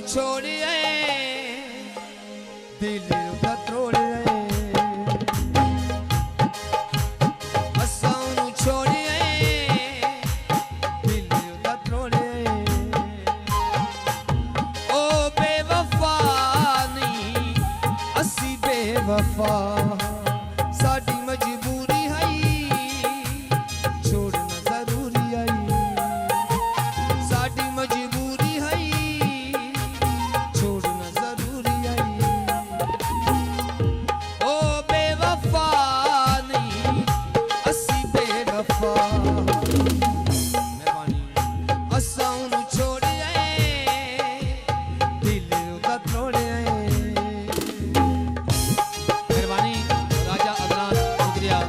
छोड़िए दिल का तोड़िए असां छोड़िए दिल का तोड़िए ओ बेवफा नहीं असी बेवफा साडी मजबूरी है छोड़ना जरूरी है साडी मजबूरी है छोड़ना जरूरी है ओ बेवफा नहीं असी बेवफा मेहरबानी असां छोड़िए दिल का तोड़िए मेहरबानी राजा अदनान शुक्रिया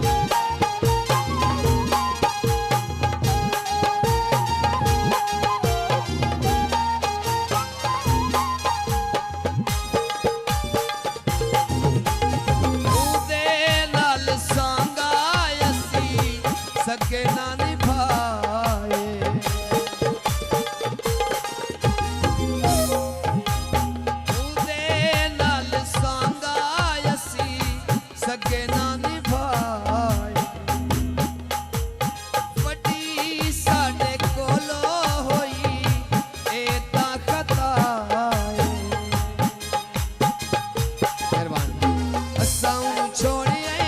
सके ना निभाए उदे नाल सांगा असी सके ना निभाए वड्डी साडे कोलो होई ए तां खता है मेहरबानी असां छोड़िए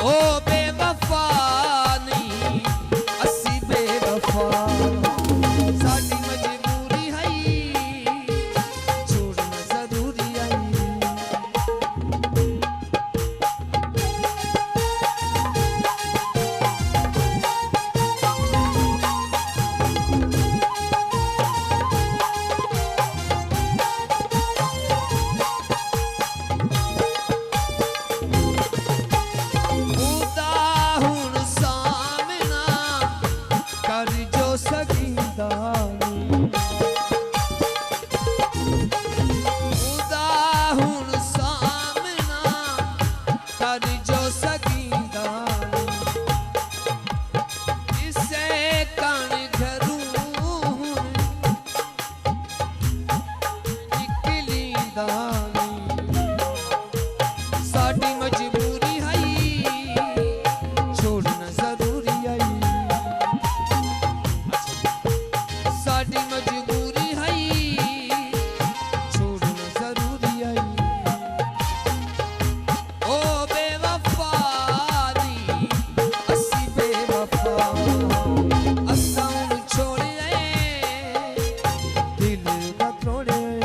ओ बेवफा नहीं असी बेवफा साडी मजबूरी है छोड़ना जरूरी है साडी मजबूरी है छोड़ना जरूरी है साडी मजबूरी है छोड़ना जरूरी है ओ बेवफा नहीं असी बेवफा असां छोड़िए दिल का तोड़िए